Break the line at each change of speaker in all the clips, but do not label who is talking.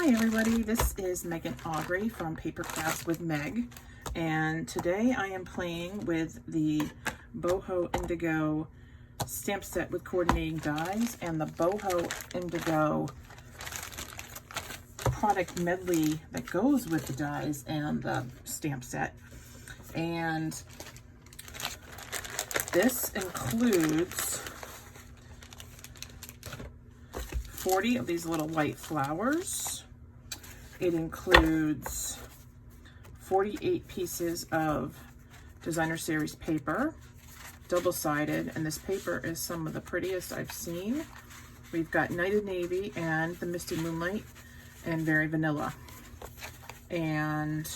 Hi everybody, this is Megan Aubrey from Paper Crafts with Meg, and today I am playing with the Boho Indigo stamp set with coordinating dies and the Boho Indigo product medley that goes with the dies and the stamp set. And this includes 40 of these little white flowers. It includes 48 pieces of designer series paper, double-sided, and this paper is some of the prettiest I've seen. We've got Nighted Navy and the Misty Moonlight and Very Vanilla. And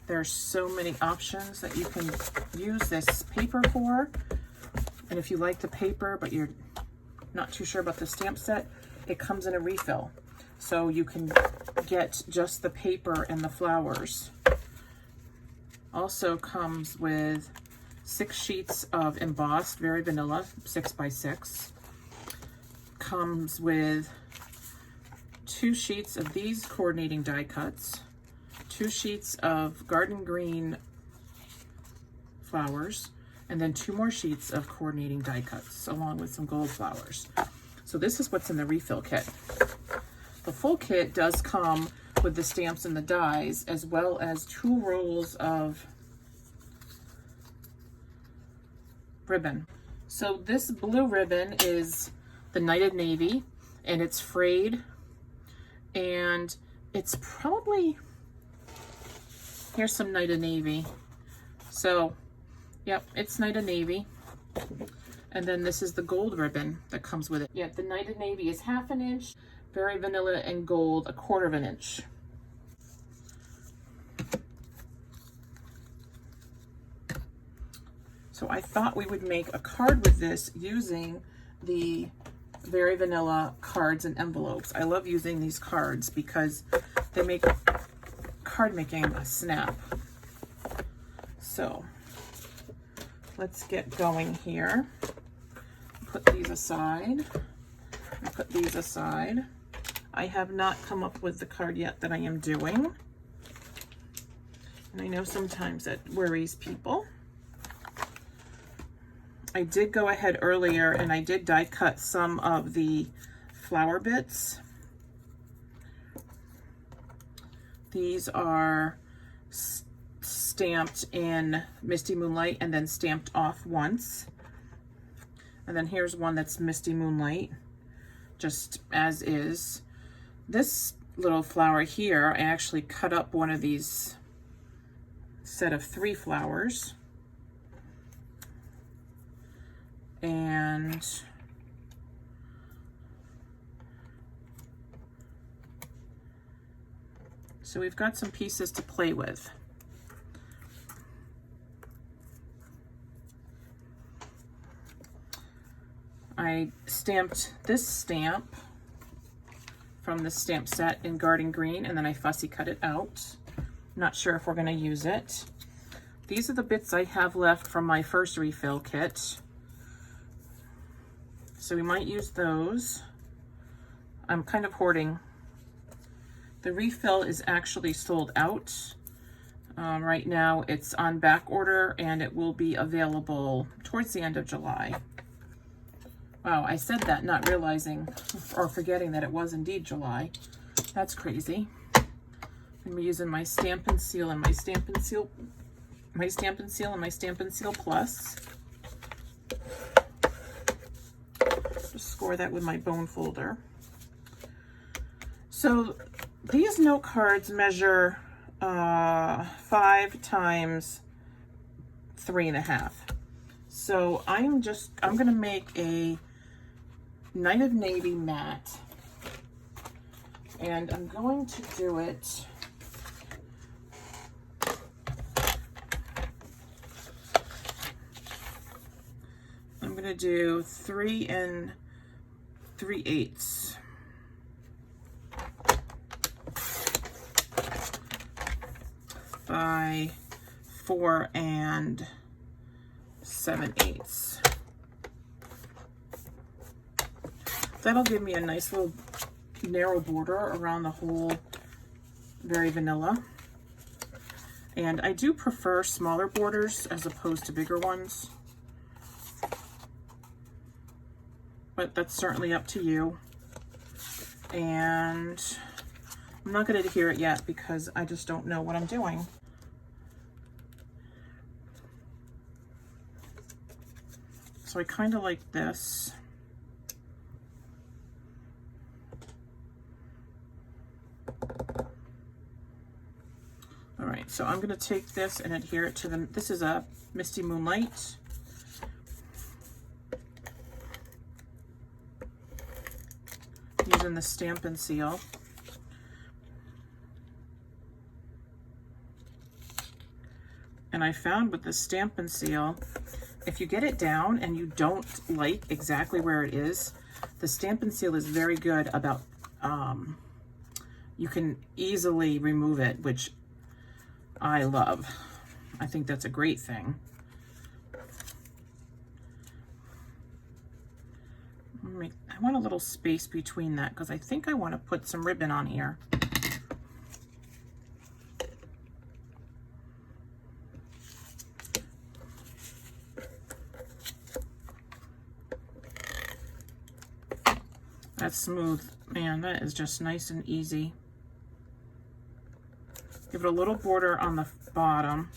there's so many options that you can use this paper for. And if you like the paper but you're not too sure about the stamp set, it comes in a refill. So you can get just the paper and the flowers. Also comes with 6 sheets of embossed Very Vanilla 6x6. Comes with 2 sheets of these coordinating die cuts, 2 sheets of garden green flowers, and then 2 more sheets of coordinating die cuts along with some gold flowers. So this is what's in the refill kit. The full kit does come with the stamps and the dies, as well as 2 rolls of ribbon. So this blue ribbon is the Nighted Navy, and it's frayed, and it's probably, here's some Nighted Navy. So yep, it's Nighted Navy. And then this is the gold ribbon that comes with it. Yeah, the Nighted Navy is 1/2 inch, Very Vanilla and gold 1/4 inch. So I thought we would make a card with this using the Very Vanilla cards and envelopes. I love using these cards because they make card making a snap. So let's get going here. Put these aside. Put these aside. I have not come up with the card yet that I am doing. And I know sometimes that worries people. I did go ahead earlier and I did die cut some of the flower bits. These are stamped in Misty Moonlight and then stamped off once. And then here's one that's Misty Moonlight, just as is. This little flower here, I actually cut up one of these set of 3 flowers. And so we've got some pieces to play with. I stamped this stamp from the stamp set in garden green, and then I fussy cut it out. Not sure if we're going to use it. These are the bits I have left from my first refill kit. So we might use those. I'm kind of hoarding. The refill is actually sold out. Right now it's on back order and it will be available towards the end of July. Wow, I said that not realizing or forgetting that it was indeed July. That's crazy. I'm gonna be using my Stampin' Seal and my Stampin' Seal, my Stampin' Seal and my Stampin' Seal Plus. Just score that with my bone folder. So these note cards measure 5 times 3.5. So I'm gonna make a Nighted Navy mat, and I'm going to do it I'm gonna do 3 3/8 by 4 7/8. That'll give me a nice little narrow border around the whole, very vanilla. And I do prefer smaller borders as opposed to bigger ones. But that's certainly up to you. And I'm not going to adhere it yet because I just don't know what I'm doing. So I kind of like this. All right, so I'm going to take this and adhere it to the, this is a Misty Moonlight. Using the Stampin' seal. And I found with the Stampin' seal, if you get it down and you don't like exactly where it is, the Stampin' seal is very good about, you can easily remove it, which I love. I think that's a great thing. I want a little space between that because I think I want to put some ribbon on here. That's smooth. Man, that is just nice and easy. Give it a little border on the bottom.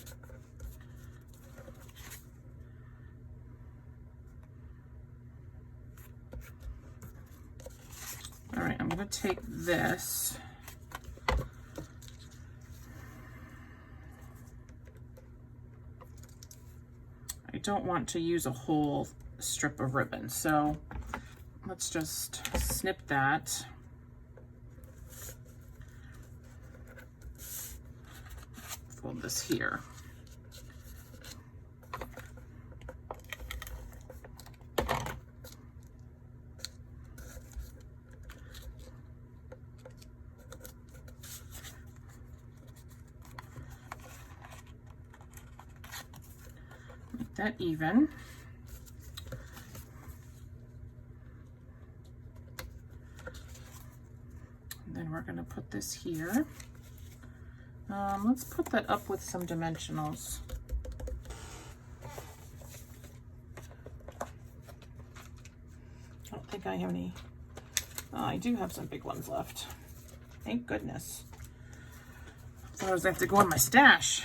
All right, I'm going to take this. I don't want to use a whole strip of ribbon, so let's just snip that. Fold this here. Make that even. And then we're going to put this here. Let's put that up with some dimensionals. I don't think I have any. I do have some big ones left. Thank goodness. Otherwise I have to go in my stash.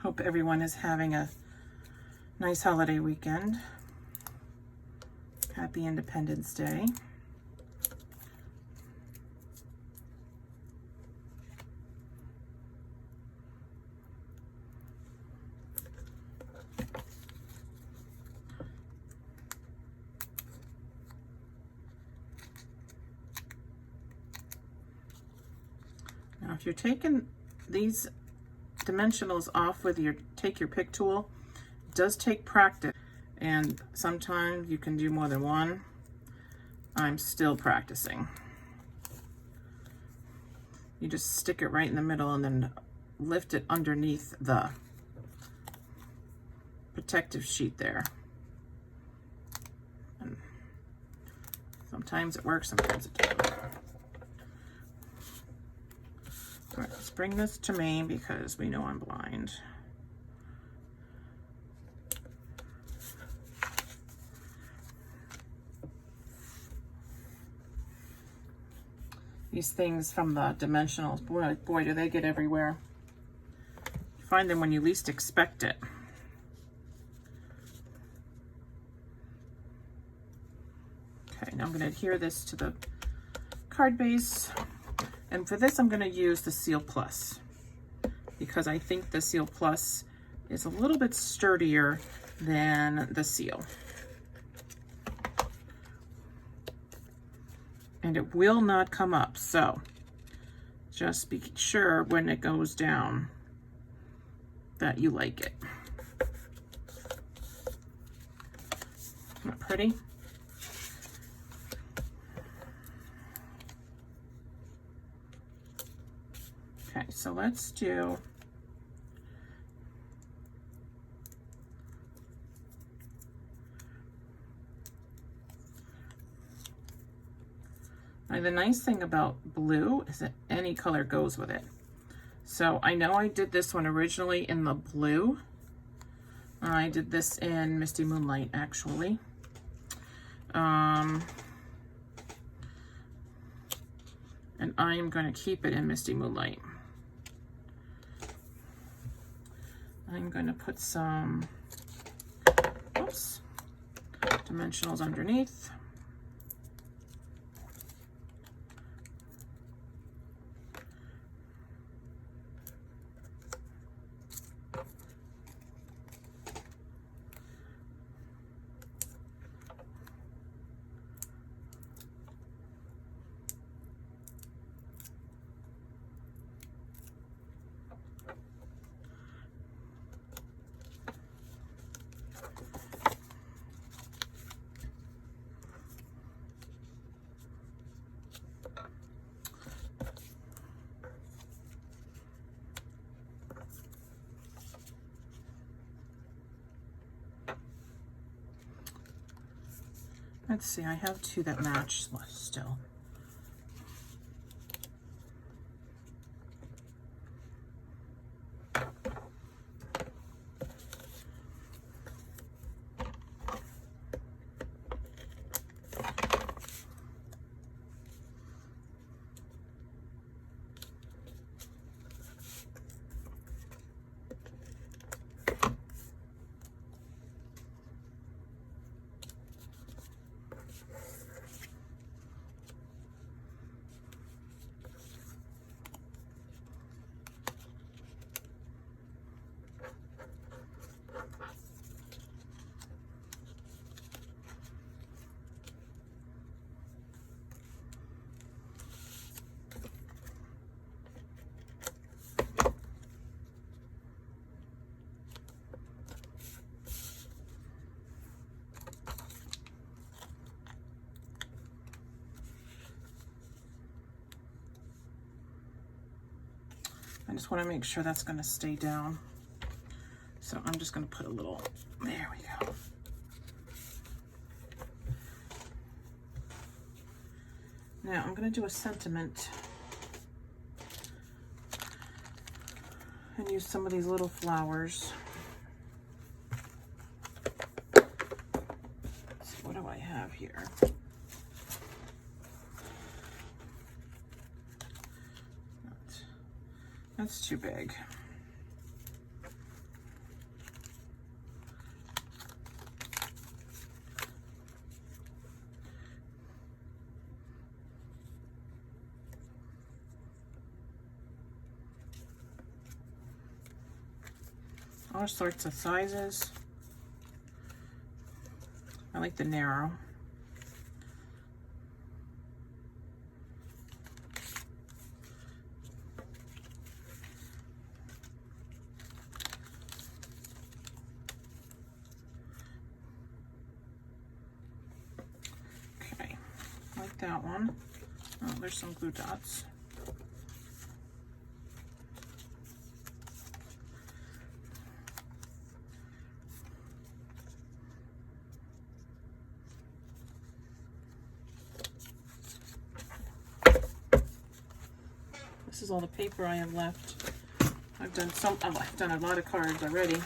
Hope everyone is having a nice holiday weekend. Happy Independence Day. Now, if you're taking these dimensionals off with your take your pick tool, it does take practice, and sometimes you can do more than one. I'm still practicing. You just stick it right in the middle and then lift it underneath the protective sheet there. And sometimes it works, sometimes it doesn't. All right, let's bring this to me because we know I'm blind. These things from the dimensionals, boy, do they get everywhere. You find them when you least expect it. Okay, now I'm going to adhere this to the card base. And for this, I'm going to use the Seal Plus because I think the Seal Plus is a little bit sturdier than the seal. and it will not come up. So just be sure when it goes down that you like it. Isn't that pretty? Okay, so let's do now, the nice thing about blue is that any color goes with it. So I know I did this one originally in the blue. I did this in Misty Moonlight, actually. And I am going to keep it in Misty Moonlight. I'm going to put some, oops, dimensionals underneath. Let's see, I have two that match still. I just want to make sure that's going to stay down. So I'm just going to put a little, there we go. Now I'm going to do a sentiment and use some of these little flowers. Let's see, what do I have here? That's too big. All sorts of sizes. I like the narrow. That one. Oh, there's some glue dots. This is all the paper I have left. I've done a lot of cards already.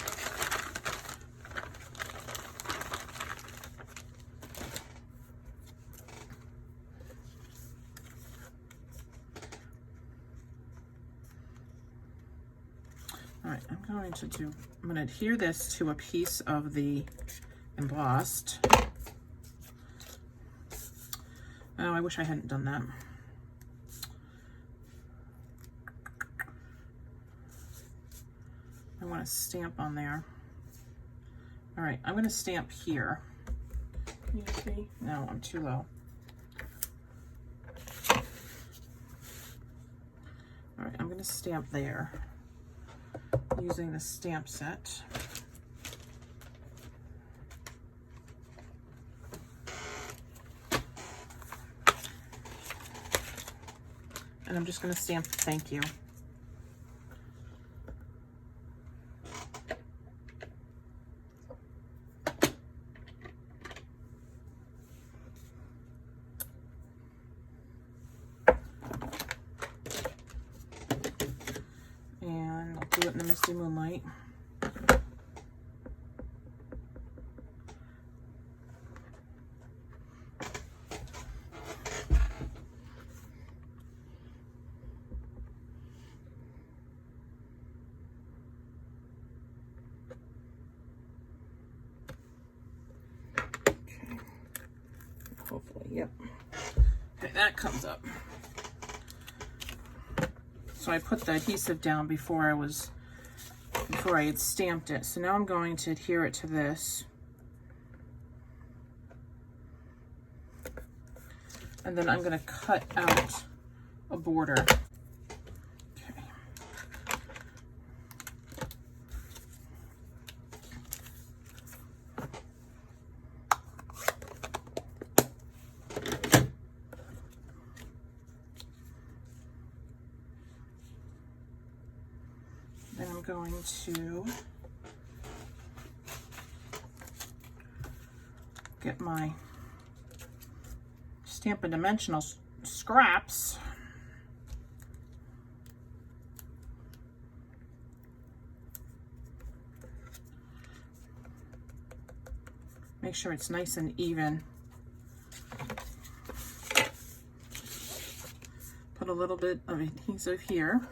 I'm going to adhere this to a piece of the embossed. Oh, I wish I hadn't done that. I want to stamp on there. All right, I'm going to stamp here. Can you see? No, I'm too low. I'm going to stamp there using the stamp set. And I'm just going to stamp thank you. And I'll do it in the misty moonlight. Hopefully, yep. Okay, that comes up. So I put the adhesive down before I had stamped it. So now I'm going to adhere it to this. And then I'm going to cut out a border. Okay. Then I'm going to get my Stampin' dimensional scraps. Make sure it's nice and even. Put a little bit of adhesive here.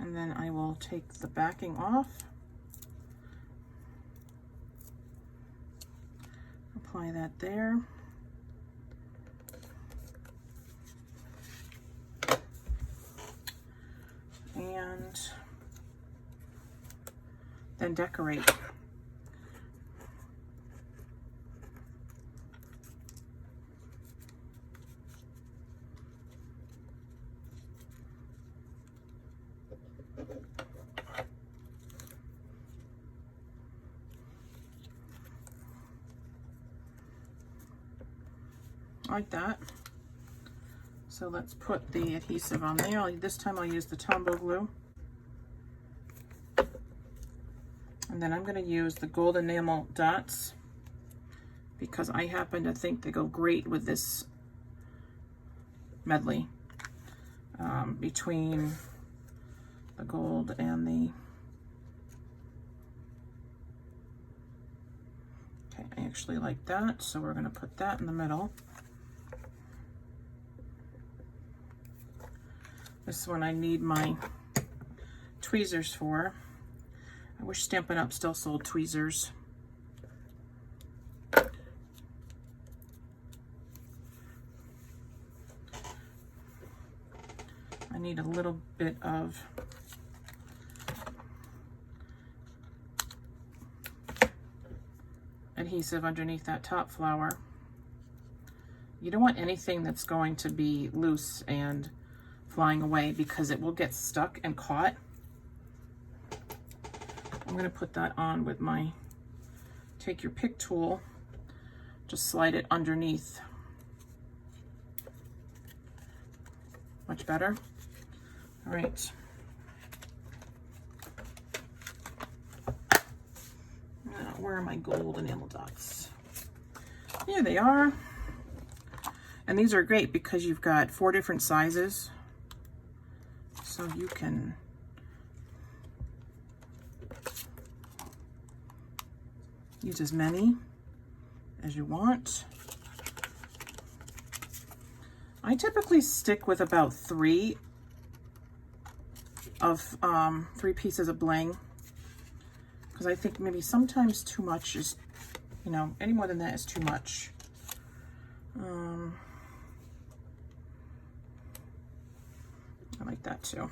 And then I will take the backing off. Apply that there. And then decorate. Like that. So let's put the adhesive on there. This time I'll use the Tombow glue. And then I'm going to use the gold enamel dots because I happen to think they go great with this medley, between the gold and the... Okay, I actually like that, so we're going to put that in the middle. This one I need my tweezers for. I wish Stampin' Up! Still sold tweezers. I need a little bit of adhesive underneath that top flower. You don't want anything that's going to be loose and flying away because it will get stuck and caught. I'm going to put that on with my, take your pick tool, just slide it underneath. Much better. All right. Now, where are my gold enamel dots? Here they are. And these are great because you've got 4 different sizes. So you can use as many as you want. I typically stick with about 3 pieces of bling because I think maybe sometimes too much is, any more than that is too much. I like that too.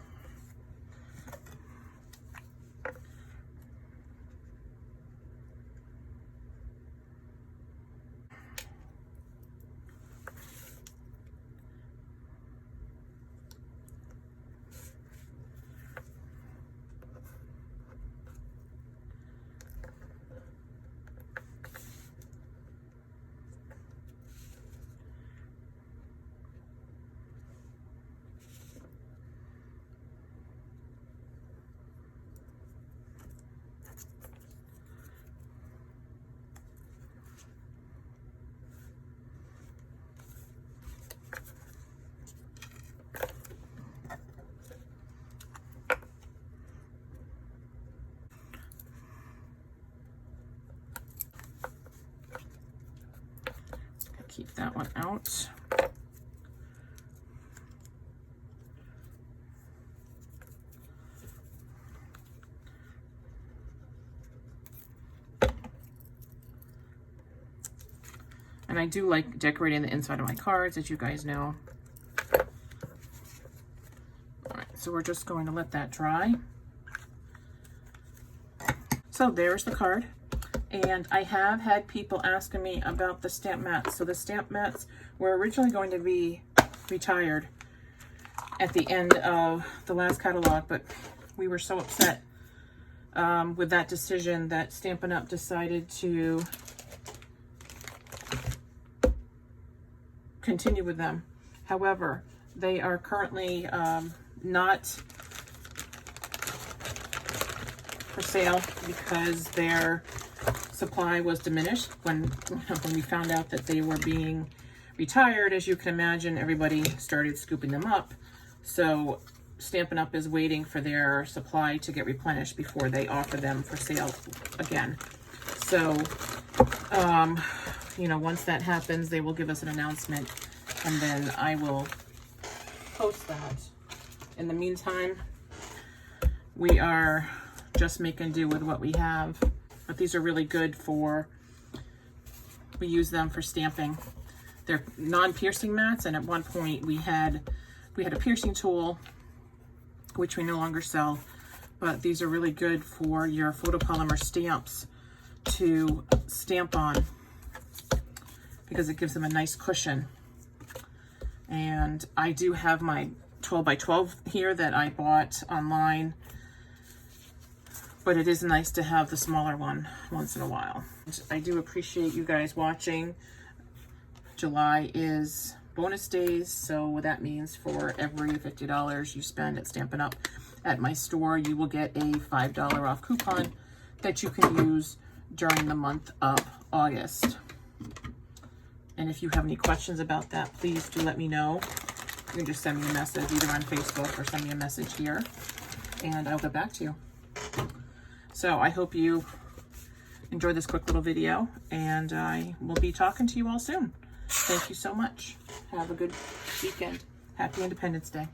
keep that one out. And I do like decorating the inside of my cards, as you guys know. All right, so we're just going to let that dry. So there's the card. And I have had people asking me about the stamp mats. So the stamp mats were originally going to be retired at the end of the last catalog, but we were so upset with that decision that Stampin' Up! Decided to continue with them. However, they are currently not for sale because their supply was diminished when we found out that they were being retired. As you can imagine, everybody started scooping them up. So Stampin' Up! Is waiting for their supply to get replenished before they offer them for sale again. So, you know, once that happens, they will give us an announcement, and then I will post that. In the meantime, we are just making do with what we have. But these are really good for, we use them for stamping. They're non-piercing mats, and at one point we had a piercing tool, which we no longer sell, but these are really good for your photopolymer stamps to stamp on because it gives them a nice cushion. And I do have my 12 by 12 here that I bought online, but it is nice to have the smaller one once in a while. I do appreciate you guys watching. July is bonus days, so what that means, for every $50 you spend at Stampin' Up! At my store, you will get a $5 off coupon that you can use during the month of August. And if you have any questions about that, please do let me know. You can just send me a message either on Facebook or send me a message here, and I'll get back to you. So I hope you enjoyed this quick little video, and I will be talking to you all soon. Thank you so much. Have a good weekend. Happy Independence Day.